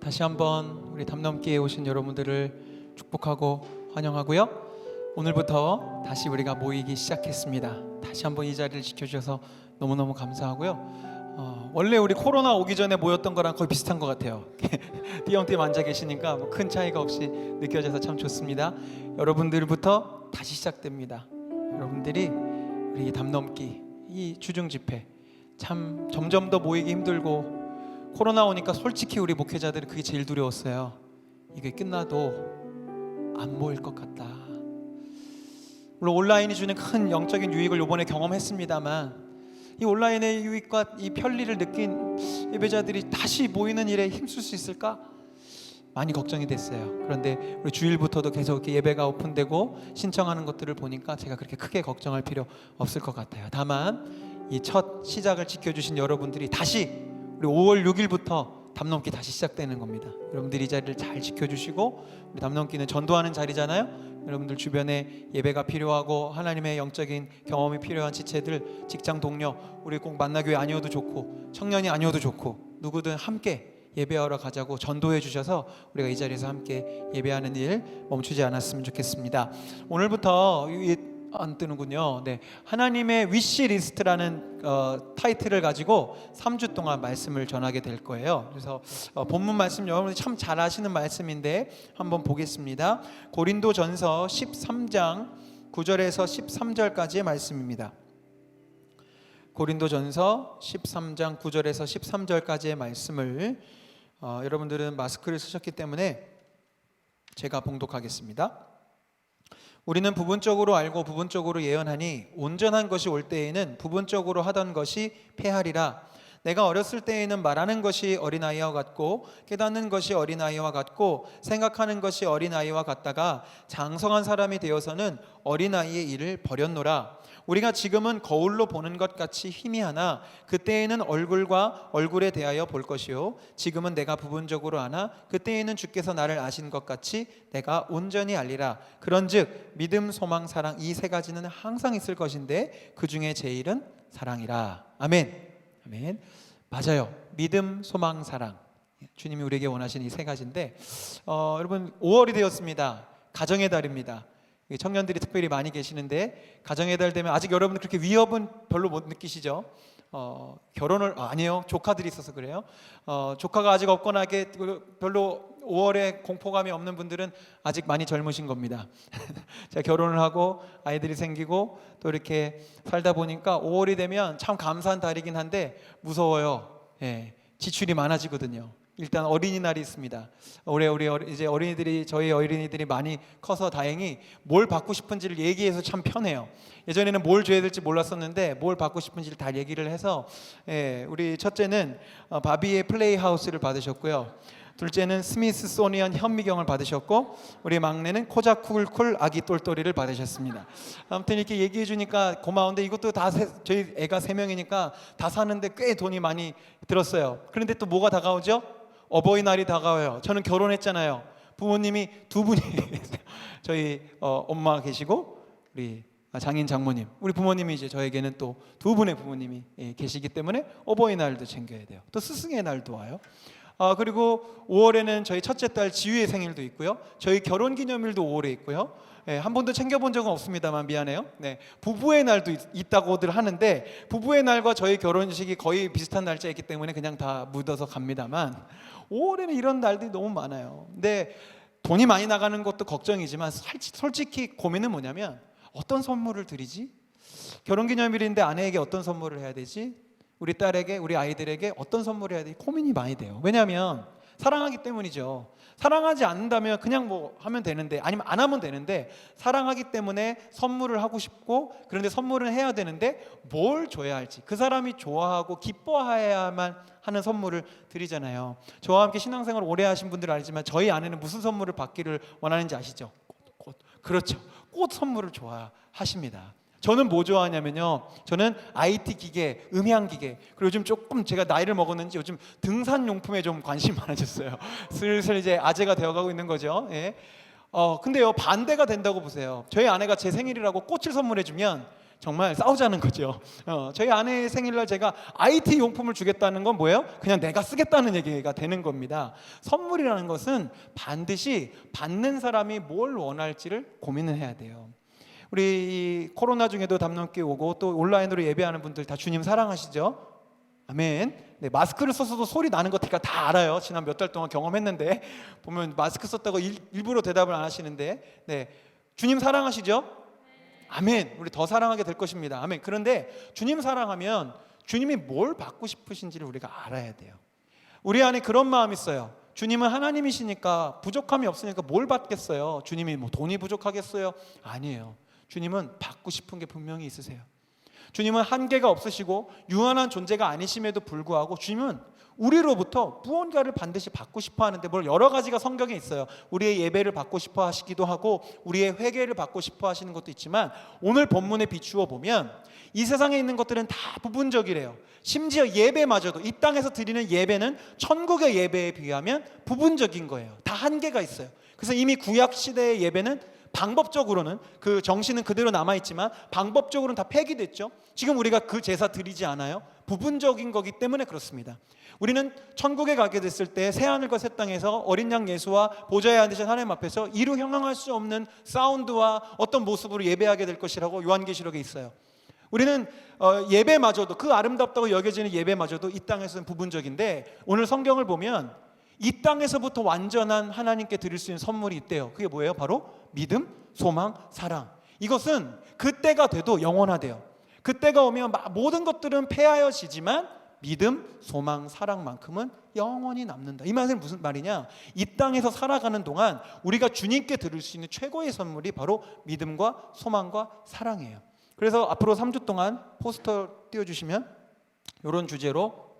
다시 한번 우리 담넘기에 오신 여러분들을 축복하고 환영하고요. 오늘부터 다시 우리가 모이기 시작했습니다. 다시 한번 이 자리를 지켜주셔서 너무너무 감사하고요. 원래 우리 코로나 오기 전에 모였던 거랑 거의 비슷한 것 같아요. 띄엄띄엄 앉아 계시니까 큰 차이가 없이 느껴져서 참 좋습니다. 여러분들부터 다시 시작됩니다. 여러분들이 우리 담넘기 이 주중 집회 참 점점 더 모이기 힘들고, 코로나 오니까 솔직히 우리 목회자들은 그게 제일 두려웠어요. 이게 끝나도 안 모일 것 같다. 물론 온라인이 주는 큰 영적인 유익을 이번에 경험했습니다만, 이 온라인의 유익과 이 편리를 느낀 예배자들이 다시 모이는 일에 힘쓸 수 있을까? 많이 걱정이 됐어요. 그런데 우리 주일부터도 계속 이렇게 예배가 오픈되고 신청하는 것들을 보니까 제가 그렇게 크게 걱정할 필요 없을 것 같아요. 다만 이 첫 시작을 지켜주신 여러분들이 다시 우리 5월 6일부터 담넘기 다시 시작되는 겁니다. 여러분들이 이 자리를 잘 지켜주시고, 우리 담넘기는 전도하는 자리잖아요. 여러분들 주변에 예배가 필요하고 하나님의 영적인 경험이 필요한 지체들, 직장 동료, 우리 꼭 만나교회 아니어도 좋고 청년이 아니어도 좋고 누구든 함께 예배하러 가자고 전도해 주셔서 우리가 이 자리에서 함께 예배하는 일 멈추지 않았으면 좋겠습니다. 오늘부터 안 뜨는군요. 네, 하나님의 위시 리스트라는 타이틀을 가지고 3주 동안 말씀을 전하게 될 거예요. 그래서 본문 말씀 여러분들이 참 잘 아시는 말씀인데 한번 보겠습니다. 고린도전서 13장 9절에서 13절까지의 말씀입니다. 고린도전서 13장 9절에서 13절까지의 말씀을 여러분들은 마스크를 쓰셨기 때문에 제가 봉독하겠습니다. 우리는 부분적으로 알고 부분적으로 예언하니 온전한 것이 올 때에는 부분적으로 하던 것이 패하리라. 내가 어렸을 때에는 말하는 것이 어린아이와 같고 깨닫는 것이 어린아이와 같고 생각하는 것이 어린아이와 같다가 장성한 사람이 되어서는 어린아이의 일을 버렸노라. 우리가 지금은 거울로 보는 것 같이 희미하나 그때에는 얼굴과 얼굴에 대하여 볼 것이요 지금은 내가 부분적으로 아나 그때에는 주께서 나를 아신 것 같이 내가 온전히 알리라. 그런즉 믿음, 소망, 사랑 이 세 가지는 항상 있을 것인데 그 중에 제일은 사랑이라. 아멘. 아멘. 맞아요. 믿음, 소망, 사랑. 주님이 우리에게 원하시는 이 세 가지인데 여러분 5월이 되었습니다. 가정의 달입니다. 청년들이 특별히 많이 계시는데 가정의 달 되면 아직 여러분 그렇게 위협은 별로 못 느끼시죠? 결혼을 아니에요. 조카들이 있어서 그래요. 조카가 아직 없거나 이렇게 별로 5월에 공포감이 없는 분들은 아직 많이 젊으신 겁니다. 제가 결혼을 하고 아이들이 생기고 또 이렇게 살다 보니까 5월이 되면 참 감사한 달이긴 한데 무서워요. 예, 지출이 많아지거든요. 일단 어린이날이 있습니다. 올해 우리 이제 어린이들이 저희 어린이들이 많이 커서 다행히 뭘 받고 싶은지를 얘기해서 참 편해요. 예전에는 뭘 줘야 될지 몰랐었는데 뭘 받고 싶은지를 다 얘기를 해서 우리 첫째는 바비의 플레이하우스를 받으셨고요. 둘째는 스미스소니언 현미경을 받으셨고 우리 막내는 코자쿨쿨 아기 똘똘이를 받으셨습니다. 아무튼 이렇게 얘기해 주니까 고마운데 이것도 다 저희 애가 3명이니까 다 사는데 꽤 돈이 많이 들었어요. 그런데 또 뭐가 다가오죠? 어버이날이 다가와요. 저는 결혼했잖아요. 부모님이 두 분이 저희 엄마 계시고 우리 장인 장모님, 우리 부모님이 이제 저에게는 또 두 분의 부모님이 계시기 때문에 어버이날도 챙겨야 돼요. 또 스승의 날도 와요. 그리고 5월에는 저희 첫째 딸 지유의 생일도 있고요. 저희 결혼기념일도 5월에 있고요. 한 번도 챙겨본 적은 없습니다만 미안해요. 네, 부부의 날도 있다고들 하는데 부부의 날과 저희 결혼식이 거의 비슷한 날짜이기 때문에 그냥 다 묻어서 갑니다만 5월에는 이런 날들이 너무 많아요. 근데 돈이 많이 나가는 것도 걱정이지만 솔직히 고민은 뭐냐면 어떤 선물을 드리지? 결혼기념일인데 아내에게 어떤 선물을 해야 되지? 우리 딸에게, 우리 아이들에게 어떤 선물을 해야 되지? 고민이 많이 돼요. 왜냐하면 사랑하기 때문이죠. 사랑하지 않는다면 그냥 뭐 하면 되는데, 아니면 안 하면 되는데, 사랑하기 때문에 선물을 하고 싶고, 그런데 선물은 해야 되는데 뭘 줘야 할지, 그 사람이 좋아하고 기뻐해야만 하는 선물을 드리잖아요. 저와 함께 신앙생활 오래 하신 분들은 알지만 저희 아내는 무슨 선물을 받기를 원하는지 아시죠? 꽃. 그렇죠. 꽃 선물을 좋아하십니다. 저는 뭐 좋아하냐면요, 저는 IT 기계, 음향 기계, 그리고 요즘 조금 제가 나이를 먹었는지 요즘 등산 용품에 좀 관심이 많아졌어요. 슬슬 이제 아재가 되어가고 있는 거죠. 예. 근데요, 반대가 된다고 보세요. 저희 아내가 제 생일이라고 꽃을 선물해주면 정말 싸우자는 거죠. 저희 아내의 생일날 제가 IT 용품을 주겠다는 건 뭐예요? 그냥 내가 쓰겠다는 얘기가 되는 겁니다. 선물이라는 것은 반드시 받는 사람이 뭘 원할지를 고민을 해야 돼요. 우리 이 코로나 중에도 담론교회 오고 또 온라인으로 예배하는 분들 다 주님 사랑하시죠? 아멘. 네, 마스크를 써서도 소리 나는 것 제가 다 알아요. 지난 몇 달 동안 경험했는데 보면 마스크 썼다고 일부러 대답을 안 하시는데, 네, 주님 사랑하시죠? 아멘. 우리 더 사랑하게 될 것입니다. 아멘. 그런데 주님 사랑하면 주님이 뭘 받고 싶으신지를 우리가 알아야 돼요. 우리 안에 그런 마음이 있어요. 주님은 하나님이시니까 부족함이 없으니까 뭘 받겠어요? 주님이 뭐 돈이 부족하겠어요? 아니에요. 주님은 받고 싶은 게 분명히 있으세요. 주님은 한계가 없으시고 유한한 존재가 아니심에도 불구하고 주님은 우리로부터 무언가를 반드시 받고 싶어 하는데, 뭘 여러 가지가 성경에 있어요. 우리의 예배를 받고 싶어 하시기도 하고 우리의 회개를 받고 싶어 하시는 것도 있지만, 오늘 본문에 비추어 보면 이 세상에 있는 것들은 다 부분적이래요. 심지어 예배마저도, 이 땅에서 드리는 예배는 천국의 예배에 비하면 부분적인 거예요. 다 한계가 있어요. 그래서 이미 구약 시대의 예배는 방법적으로는 그 정신은 그대로 남아있지만 방법적으로는 다 폐기됐죠. 지금 우리가 그 제사 드리지 않아요. 부분적인 거기 때문에 그렇습니다. 우리는 천국에 가게 됐을 때 새하늘과 새 땅에서 어린 양 예수와 보좌에 앉으신 하나님 앞에서 이루 형용할 수 없는 사운드와 어떤 모습으로 예배하게 될 것이라고 요한계시록에 있어요. 우리는 예배마저도, 그 아름답다고 여겨지는 예배마저도 이 땅에서는 부분적인데, 오늘 성경을 보면 이 땅에서부터 완전한 하나님께 드릴 수 있는 선물이 있대요. 그게 뭐예요? 바로 믿음, 소망, 사랑. 이것은 그때가 돼도 영원하대요. 그때가 오면 모든 것들은 폐하여지지만 믿음, 소망, 사랑만큼은 영원히 남는다. 이 말은 무슨 말이냐? 이 땅에서 살아가는 동안 우리가 주님께 드릴 수 있는 최고의 선물이 바로 믿음과 소망과 사랑이에요. 그래서 앞으로 3주 동안 포스터 띄워주시면 이런 주제로,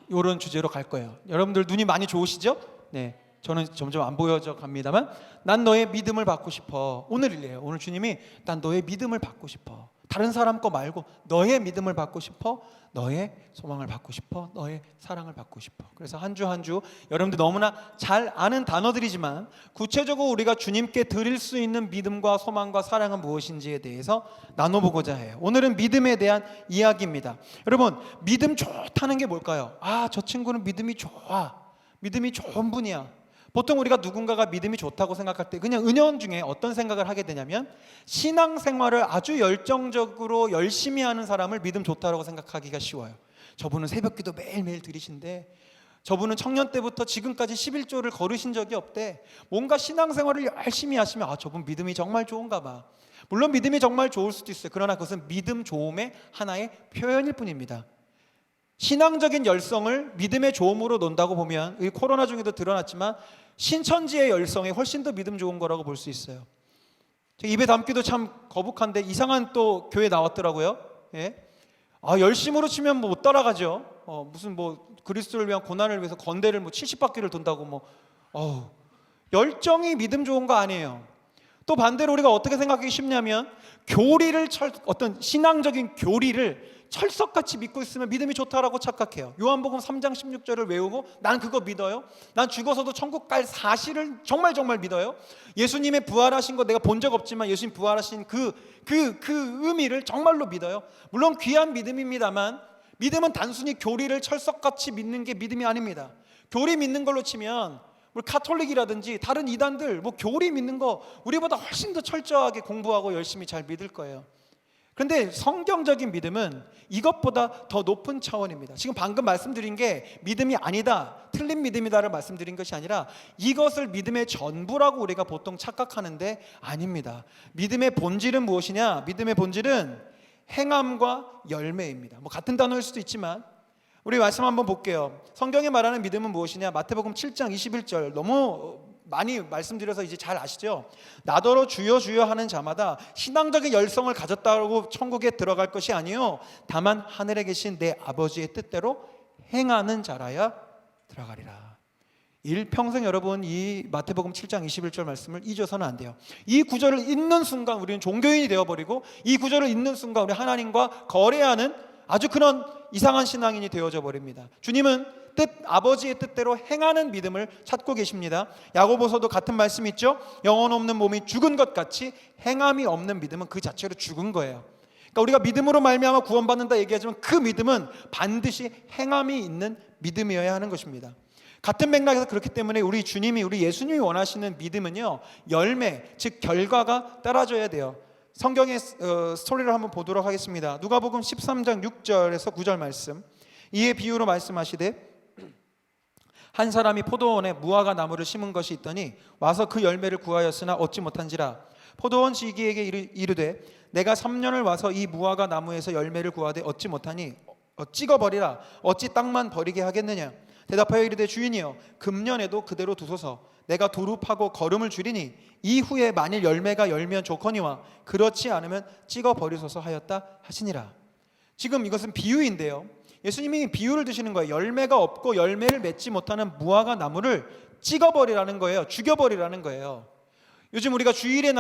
이런 주제로 갈 거예요. 여러분들 눈이 많이 좋으시죠? 네, 저는 점점 안 보여져 갑니다만, 난 너의 믿음을 받고 싶어. 오늘이래요. 오늘 주님이 난 너의 믿음을 받고 싶어. 다른 사람 거 말고 너의 믿음을 받고 싶어. 너의 소망을 받고 싶어. 너의 사랑을 받고 싶어. 그래서 한 주 한 주 여러분들 너무나 잘 아는 단어들이지만 구체적으로 우리가 주님께 드릴 수 있는 믿음과 소망과 사랑은 무엇인지에 대해서 나눠보고자 해요. 오늘은 믿음에 대한 이야기입니다. 여러분, 믿음 좋다는 게 뭘까요? 저 친구는 믿음이 좋아. 믿음이 좋은 분이야. 보통 우리가 누군가가 믿음이 좋다고 생각할 때 그냥 은연중에 어떤 생각을 하게 되냐면, 신앙생활을 아주 열정적으로 열심히 하는 사람을 믿음 좋다고 생각하기가 쉬워요. 저분은 새벽기도 매일매일 드리신데, 저분은 청년 때부터 지금까지 11조를 걸으신 적이 없대. 뭔가 신앙생활을 열심히 하시면 저분 믿음이 정말 좋은가 봐. 물론 믿음이 정말 좋을 수도 있어요. 그러나 그것은 믿음 좋음의 하나의 표현일 뿐입니다. 신앙적인 열성을 믿음의 좋음으로 논다고 보면, 이 코로나 중에도 드러났지만 신천지의 열성이 훨씬 더 믿음 좋은 거라고 볼 수 있어요. 입에 담기도 참 거북한데 이상한 또 교회 나왔더라고요. 열심으로 치면 못 따라가죠. 무슨 그리스도를 위한 고난을 위해서 건대를 70바퀴를 돈다고 열정이 믿음 좋은 거 아니에요. 또 반대로 우리가 어떻게 생각하기 쉽냐면, 어떤 신앙적인 교리를 철석같이 믿고 있으면 믿음이 좋다라고 착각해요. 요한복음 3장 16절을 외우고 난 그거 믿어요. 난 죽어서도 천국 갈 사실을 정말 믿어요. 예수님의 부활하신 거 내가 본 적 없지만 예수님 부활하신 그 의미를 정말로 믿어요. 물론 귀한 믿음입니다만, 믿음은 단순히 교리를 철석같이 믿는 게 믿음이 아닙니다. 교리 믿는 걸로 치면 우리 카톨릭이라든지 다른 이단들 교리 믿는 거 우리보다 훨씬 더 철저하게 공부하고 열심히 잘 믿을 거예요. 그런데 성경적인 믿음은 이것보다 더 높은 차원입니다. 지금 방금 말씀드린 게 믿음이 아니다, 틀린 믿음이다를 말씀드린 것이 아니라, 이것을 믿음의 전부라고 우리가 보통 착각하는데 아닙니다. 믿음의 본질은 무엇이냐? 믿음의 본질은 행함과 열매입니다. 같은 단어일 수도 있지만 우리 말씀 한번 볼게요. 성경에 말하는 믿음은 무엇이냐? 마태복음 7장 21절, 너무 많이 말씀드려서 이제 잘 아시죠? 나더러 주여 주여 하는 자마다 신앙적인 열성을 가졌다고 천국에 들어갈 것이 아니요 다만 하늘에 계신 내 아버지의 뜻대로 행하는 자라야 들어가리라. 일평생 여러분 이 마태복음 7장 21절 말씀을 잊어서는 안 돼요. 이 구절을 읽는 순간 우리는 종교인이 되어버리고, 이 구절을 읽는 순간 우리 하나님과 거래하는 아주 그런 이상한 신앙인이 되어져 버립니다. 주님은 뜻, 아버지의 뜻대로 행하는 믿음을 찾고 계십니다. 야고보서도 같은 말씀이 있죠. 영혼 없는 몸이 죽은 것 같이 행함이 없는 믿음은 그 자체로 죽은 거예요. 그러니까 우리가 믿음으로 말미암아 구원받는다 얘기하지만 그 믿음은 반드시 행함이 있는 믿음이어야 하는 것입니다. 같은 맥락에서 그렇기 때문에 우리 주님이, 우리 예수님이 원하시는 믿음은요, 열매, 즉 결과가 따라줘야 돼요. 성경의 스토리를 한번 보도록 하겠습니다. 누가복음 13장 6절에서 9절 말씀. 이에 비유로 말씀하시되 한 사람이 포도원에 무화과 나무를 심은 것이 있더니 와서 그 열매를 구하였으나 얻지 못한지라. 포도원 지기에게 이르되 내가 3년을 와서 이 무화과 나무에서 열매를 구하되 얻지 못하니 찍어버리라. 어찌 땅만 버리게 하겠느냐. 대답하여 이르되 주인이여 금년에도 그대로 두소서. 내가 도루 파고 거름을 줄이니 이후에 만일 열매가 열면 좋거니와 그렇지 않으면 찍어버리소서 하였다 하시니라. 지금 이것은 비유인데요, 예수님이 비유를 드시는 거예요. 열매가 없고 열매를 맺지 못하는 무화과 나무를 찍어버리라는 거예요. 죽여버리라는 거예요. 요즘 우리가 주일에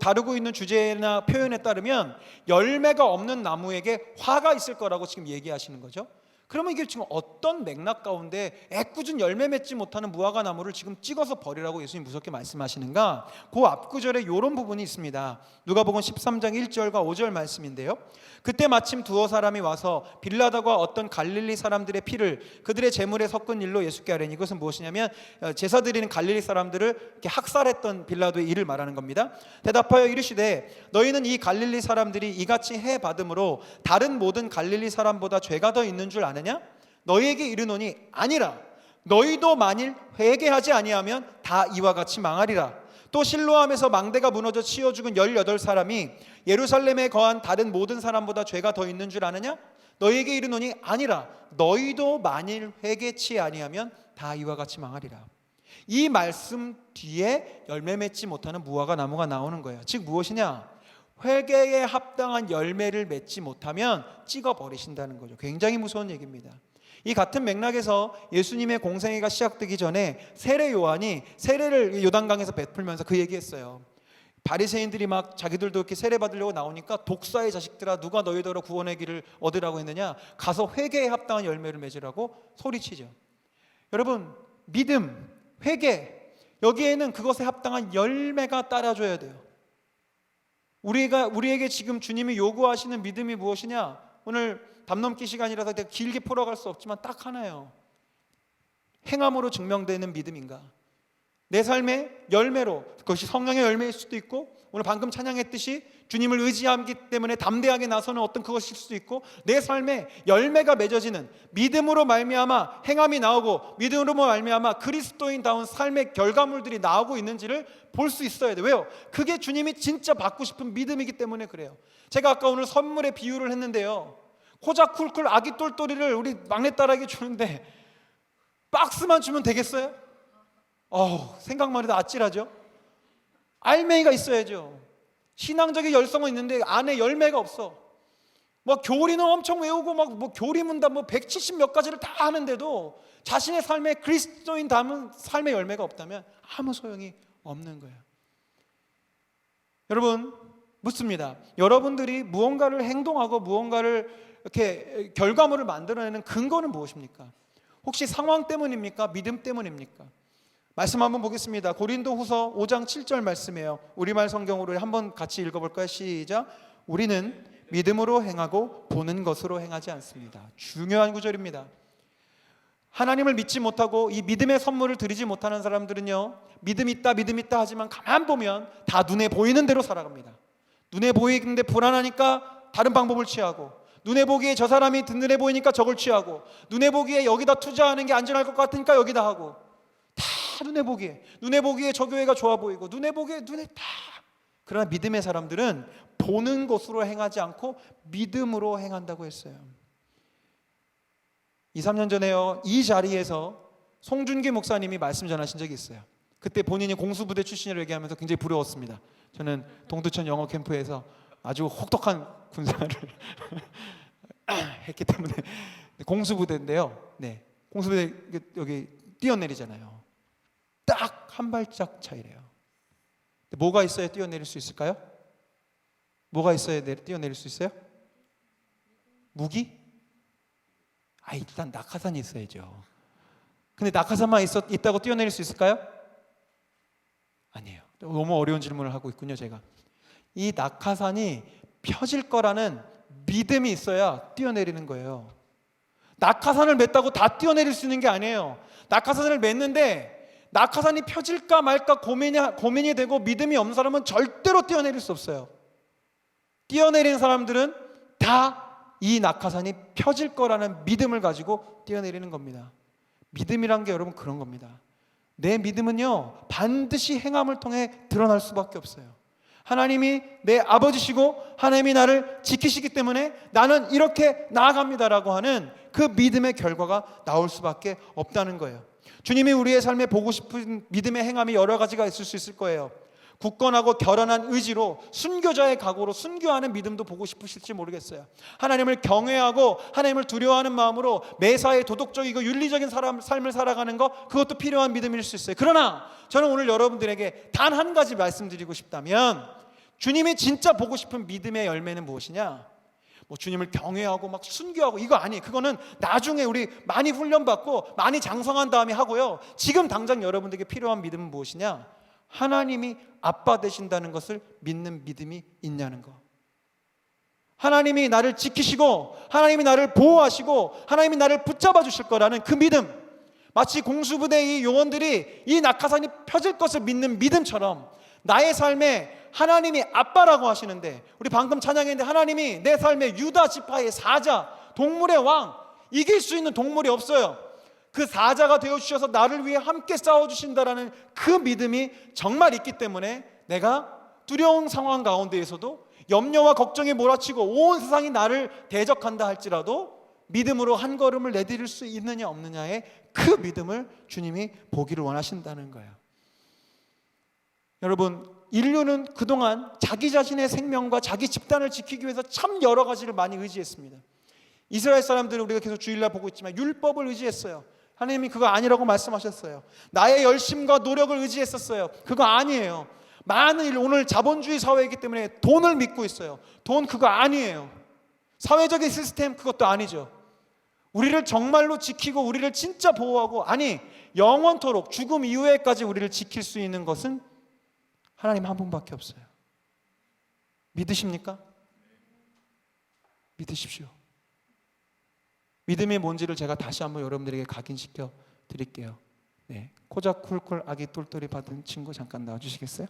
다루고 있는 주제나 표현에 따르면 열매가 없는 나무에게 화가 있을 거라고 지금 얘기하시는 거죠. 그러면 이게 지금 어떤 맥락 가운데 애꿎은 열매 맺지 못하는 무화과 나무를 지금 찍어서 버리라고 예수님 무섭게 말씀하시는가? 그 앞구절에 이런 부분이 있습니다. 누가복음 13장 1절과 5절 말씀인데요, 그때 마침 두어 사람이 와서 빌라다가 어떤 갈릴리 사람들의 피를 그들의 제물에 섞은 일로 예수께 아뢰니, 이것은 무엇이냐면 제사 드리는 갈릴리 사람들을 이렇게 학살했던 빌라도의 일을 말하는 겁니다. 대답하여 이르시되 너희는 이 갈릴리 사람들이 이같이 해 받음으로 다른 모든 갈릴리 사람보다 죄가 더 있는 줄 아느냐? 너희에게 이르노니 아니라. 너희도 만일 회개하지 아니하면 다 이와 같이 망하리라. 또 실로암에서 망대가 무너져 치어 죽은 18사람이 예루살렘에 거한 다른 모든 사람보다 죄가 더 있는 줄 아느냐? 너희에게 이르노니 아니라. 너희도 만일 회개치 아니하면 다 이와 같이 망하리라. 이 말씀 뒤에 열매 맺지 못하는 무화과 나무가 나오는 거예요. 즉 무엇이냐? 회개에 합당한 열매를 맺지 못하면 찍어버리신다는 거죠. 굉장히 무서운 얘기입니다. 이 같은 맥락에서 예수님의 공생애가 시작되기 전에 세례 요한이 세례를 요단강에서 베풀면서 그 얘기했어요. 바리새인들이 막 자기들도 이렇게 세례 받으려고 나오니까 독사의 자식들아 누가 너희더러 구원의 길을 얻으라고 했느냐? 가서 회개에 합당한 열매를 맺으라고 소리치죠. 여러분, 믿음, 회개, 여기에는 그것에 합당한 열매가 따라줘야 돼요. 우리에게 지금 주님이 요구하시는 믿음이 무엇이냐? 오늘 담넘기 시간이라서 내가 길게 풀어갈 수 없지만 딱 하나예요. 행함으로 증명되는 믿음인가? 내 삶의 열매로, 그것이 성령의 열매일 수도 있고, 오늘 방금 찬양했듯이 주님을 의지하기 때문에 담대하게 나서는 어떤 그것일 수도 있고, 내 삶에 열매가 맺어지는 믿음으로 말미암아 행함이 나오고 믿음으로 말미암아 그리스도인다운 삶의 결과물들이 나오고 있는지를 볼 수 있어야 돼요. 왜요? 그게 주님이 진짜 받고 싶은 믿음이기 때문에 그래요. 제가 아까 오늘 선물의 비유를 했는데요, 코자쿨쿨 아기 똘똘이를 우리 막내딸에게 주는데 박스만 주면 되겠어요? 생각만 해도 아찔하죠. 알맹이가 있어야죠. 신앙적인 열성은 있는데 안에 열매가 없어. 교리는 엄청 외우고 교리 문답 170 몇 가지를 다 하는데도 자신의 삶에 그리스도인 담은 삶의 열매가 없다면 아무 소용이 없는 거예요. 여러분, 묻습니다. 여러분들이 무언가를 행동하고 무언가를 이렇게 결과물을 만들어내는 근거는 무엇입니까? 혹시 상황 때문입니까? 믿음 때문입니까? 말씀 한번 보겠습니다. 고린도후서 5장 7절 말씀이에요. 우리말 성경으로 한번 같이 읽어볼까요? 시작. 우리는 믿음으로 행하고 보는 것으로 행하지 않습니다. 중요한 구절입니다. 하나님을 믿지 못하고 이 믿음의 선물을 드리지 못하는 사람들은요, 믿음 있다 하지만 가만 보면 다 눈에 보이는 대로 살아갑니다. 눈에 보이는데 불안하니까 다른 방법을 취하고, 눈에 보기에 저 사람이 든든해 보이니까 저걸 취하고, 눈에 보기에 여기다 투자하는 게 안전할 것 같으니까 여기다 하고, 다 눈에 보기에 저 교회가 좋아 보이고, 눈에 다. 그러나 믿음의 사람들은 보는 것으로 행하지 않고 믿음으로 행한다고 했어요. 2, 3년 전에요, 이 자리에서 송준기 목사님이 말씀 전하신 적이 있어요. 그때 본인이 공수부대 출신이라고 얘기하면서 굉장히 부러웠습니다. 저는 동두천 영어 캠프에서 아주 혹독한 군사를 했기 때문에 공수부대인데요. 네, 공수부대 여기 뛰어내리잖아요. 딱 한 발짝 차이래요. 뭐가 있어야 뛰어내릴 수 있을까요? 뭐가 있어야 뛰어내릴 수 있어요? 무기? 일단 낙하산이 있어야죠. 근데 낙하산만 있다고 뛰어내릴 수 있을까요? 아니에요. 너무 어려운 질문을 하고 있군요, 제가. 이 낙하산이 펴질 거라는 믿음이 있어야 뛰어내리는 거예요. 낙하산을 맸다고 다 뛰어내릴 수 있는 게 아니에요. 낙하산을 맸는데 낙하산이 펴질까 말까 고민이 되고 믿음이 없는 사람은 절대로 뛰어내릴 수 없어요. 뛰어내린 사람들은 다 이 낙하산이 펴질 거라는 믿음을 가지고 뛰어내리는 겁니다. 믿음이란 게 여러분 그런 겁니다. 내 믿음은요, 반드시 행함을 통해 드러날 수밖에 없어요. 하나님이 내 아버지시고 하나님이 나를 지키시기 때문에 나는 이렇게 나아갑니다라고 하는 그 믿음의 결과가 나올 수밖에 없다는 거예요. 주님이 우리의 삶에 보고 싶은 믿음의 행함이 여러 가지가 있을 수 있을 거예요. 굳건하고 결연한 의지로 순교자의 각오로 순교하는 믿음도 보고 싶으실지 모르겠어요. 하나님을 경외하고 하나님을 두려워하는 마음으로 매사에 도덕적이고 윤리적인 삶을 살아가는 것, 그것도 필요한 믿음일 수 있어요. 그러나 저는 오늘 여러분들에게 단 한 가지 말씀드리고 싶다면, 주님이 진짜 보고 싶은 믿음의 열매는 무엇이냐? 주님을 경외하고 막 순교하고 이거 아니에요. 그거는 나중에 우리 많이 훈련받고 많이 장성한 다음에 하고요. 지금 당장 여러분들에게 필요한 믿음은 무엇이냐? 하나님이 아빠 되신다는 것을 믿는 믿음이 있냐는 거. 하나님이 나를 지키시고 하나님이 나를 보호하시고 하나님이 나를 붙잡아 주실 거라는 그 믿음, 마치 공수부대의 이 요원들이 이 낙하산이 펴질 것을 믿는 믿음처럼 나의 삶에 하나님이 아빠라고 하시는데, 우리 방금 찬양했는데 하나님이 내 삶의 유다 지파의 사자, 동물의 왕, 이길 수 있는 동물이 없어요. 그 사자가 되어주셔서 나를 위해 함께 싸워주신다라는 그 믿음이 정말 있기 때문에 내가 두려운 상황 가운데에서도 염려와 걱정에 몰아치고 온 세상이 나를 대적한다 할지라도 믿음으로 한 걸음을 내디딜 수 있느냐 없느냐의 그 믿음을 주님이 보기를 원하신다는 거예요. 여러분, 인류는 그동안 자기 자신의 생명과 자기 집단을 지키기 위해서 참 여러 가지를 많이 의지했습니다. 이스라엘 사람들은 우리가 계속 주일날 보고 있지만 율법을 의지했어요. 하나님이 그거 아니라고 말씀하셨어요. 나의 열심과 노력을 의지했었어요. 그거 아니에요. 많은 오늘 자본주의 사회이기 때문에 돈을 믿고 있어요. 돈 그거 아니에요. 사회적인 시스템 그것도 아니죠. 우리를 정말로 지키고 우리를 진짜 보호하고, 아니 영원토록 죽음 이후에까지 우리를 지킬 수 있는 것은 하나님 한 분밖에 없어요. 믿으십니까? 믿으십시오. 믿음이 뭔지를 제가 다시 한번 여러분들에게 각인시켜 드릴게요. 네, 코작 쿨쿨 아기 똘똘이 받은 친구 잠깐 나와주시겠어요?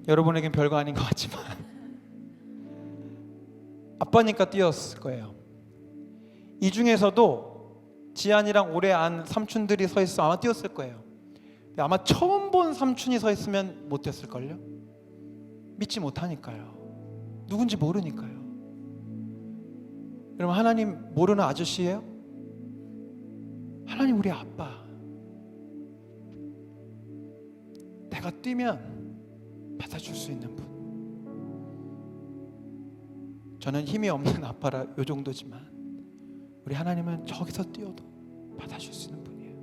여러분에겐 별거 아닌 것 같지만 아빠니까 뛰었을 거예요. 이 중에서도 지안이랑 오래 안 삼촌들이 서 있어 아마 뛰었을 거예요. 근데 아마 처음 본 삼촌이 서 있으면 못 뛰었을걸요? 믿지 못하니까요. 누군지 모르니까요. 여러분, 하나님 모르는 아저씨예요? 하나님 우리 아빠. 내가 뛰면 받아줄 수 있는 분. 저는 힘이 없는 아빠라 요 정도지만 우리 하나님은 저기서 뛰어도 받아줄 수 있는 분이에요.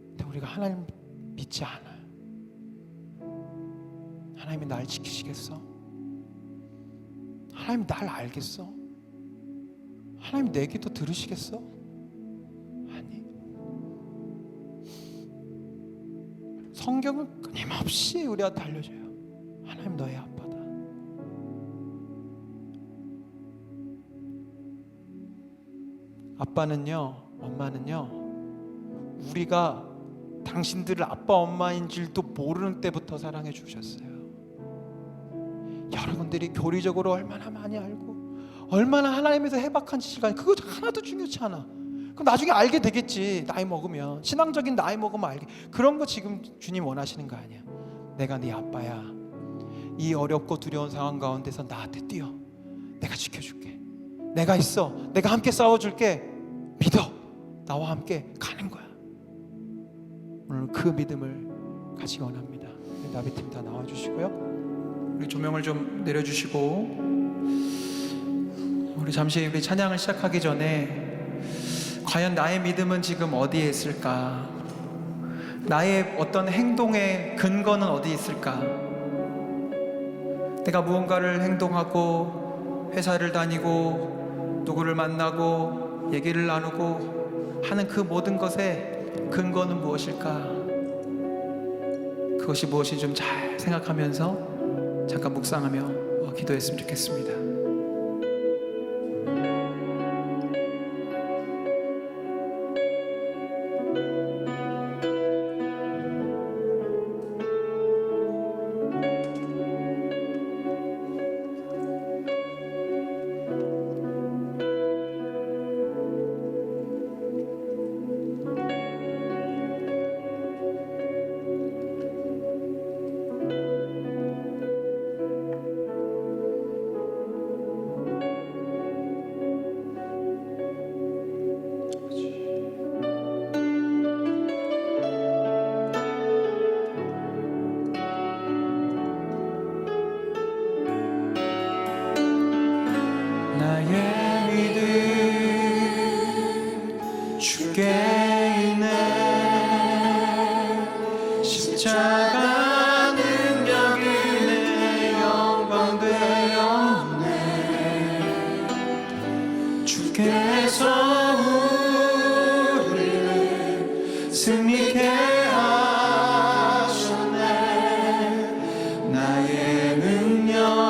근데 우리가 하나님 믿지 않아요. 하나님이 날 지키시겠어? 하나님 날 알겠어? 하나님 내 기도 들으시겠어? 아니. 성경은 끊임없이 우리한테 알려줘요. 하나님 너의 아빠다. 아빠는요, 엄마는요, 우리가 당신들을 아빠 엄마인 줄도 모르는 때부터 사랑해 주셨어요. 여러분들이 교리적으로 얼마나 많이 알고 얼마나 하나님에서 해박한 지식이, 그거 하나도 중요치 않아. 그럼 나중에 알게 되겠지. 나이 먹으면, 신앙적인 나이 먹으면 알게. 그런 거 지금 주님 원하시는 거 아니야. 내가 네 아빠야. 이 어렵고 두려운 상황 가운데서 나한테 뛰어. 내가 지켜줄게. 내가 있어. 내가 함께 싸워줄게. 믿어. 나와 함께 가는 거야. 오늘 그 믿음을 가지기 원합니다. 나비팀 다 나와주시고요. 우리 조명을 좀 내려주시고, 우리 잠시 우리 찬양을 시작하기 전에 과연 나의 믿음은 지금 어디에 있을까? 나의 어떤 행동의 근거는 어디에 있을까? 내가 무언가를 행동하고 회사를 다니고 누구를 만나고 얘기를 나누고 하는 그 모든 것의 근거는 무엇일까? 그것이 무엇인지 좀 잘 생각하면서 잠깐 묵상하며 기도했으면 좋겠습니다. 나의 믿음 주께 있네. 십자가 능력이 내 영광 되었네. 주께서 우리를 승리케 하셨네. 나의 능력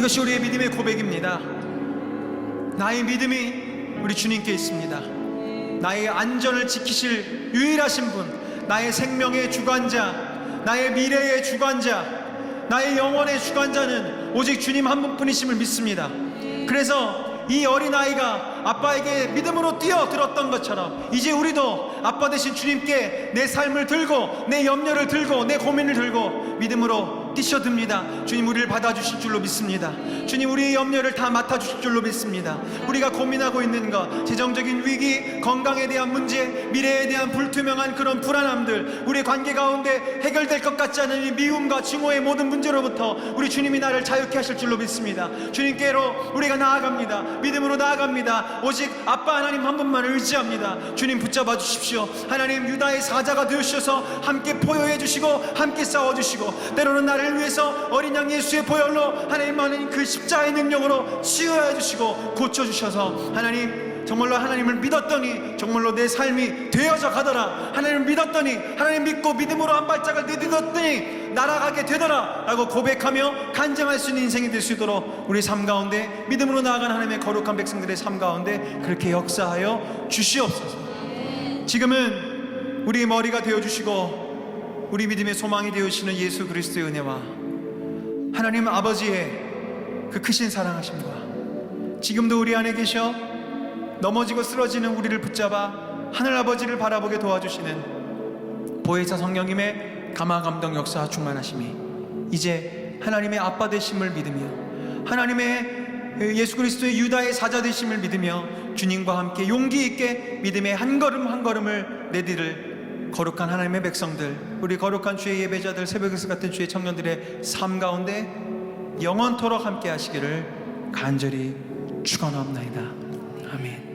이것이 우리의 믿음의 고백입니다. 나의 믿음이 우리 주님께 있습니다. 나의 안전을 지키실 유일하신 분, 나의 생명의 주관자, 나의 미래의 주관자, 나의 영혼의 주관자는 오직 주님 한 분뿐이심을 믿습니다. 그래서 이 어린아이가 아빠에게 믿음으로 뛰어들었던 것처럼 이제 우리도 아빠 되신 주님께 내 삶을 들고, 내 염려를 들고, 내 고민을 들고 믿음으로 뛰셔듭니다. 주님 우리를 받아주실 줄로 믿습니다. 주님 우리의 염려를 다 맡아주실 줄로 믿습니다. 우리가 고민하고 있는 것, 재정적인 위기, 건강에 대한 문제, 미래에 대한 불투명한 그런 불안함들, 우리 관계 가운데 해결될 것 같지 않은 이 미움과 증오의 모든 문제로부터 우리 주님이 나를 자유케 하실 줄로 믿습니다. 주님께로 우리가 나아갑니다. 믿음으로 나아갑니다. 오직 아빠 하나님 한 분만을 의지합니다. 주님 붙잡아 주십시오. 하나님 유다의 사자가 되어주셔서 함께 포효해 주시고 함께 싸워주시고, 때로는 나를 위해서 어린 양 예수의 보혈로 하나님 그 십자가의 능력으로 치유해 주시고 고쳐주셔서 하나님 정말로 하나님을 믿었더니 정말로 내 삶이 되어져 가더라, 하나님을 믿었더니, 하나님 믿고 믿음으로 한 발짝을 내딛었더니 날아가게 되더라 라고 고백하며 간증할 수 있는 인생이 될 수 있도록 우리 삶 가운데 믿음으로 나아간 하나님의 거룩한 백성들의 삶 가운데 그렇게 역사하여 주시옵소서. 지금은 우리의 머리가 되어주시고 우리 믿음의 소망이 되어주시는 예수 그리스도의 은혜와 하나님 아버지의 그 크신 사랑하심과 지금도 우리 안에 계셔 넘어지고 쓰러지는 우리를 붙잡아 하늘 아버지를 바라보게 도와주시는 보혜사 성령님의 감화감동 역사 충만하심이 이제 하나님의 아빠 되심을 믿으며 하나님의 예수 그리스도의 유다의 사자 되심을 믿으며 주님과 함께 용기 있게 믿음의 한 걸음 한 걸음을 내디딜 거룩한 하나님의 백성들, 우리 거룩한 주의 예배자들, 새벽에서 같은 주의 청년들의 삶 가운데 영원토록 함께 하시기를 간절히 축원하옵나이다. 아멘.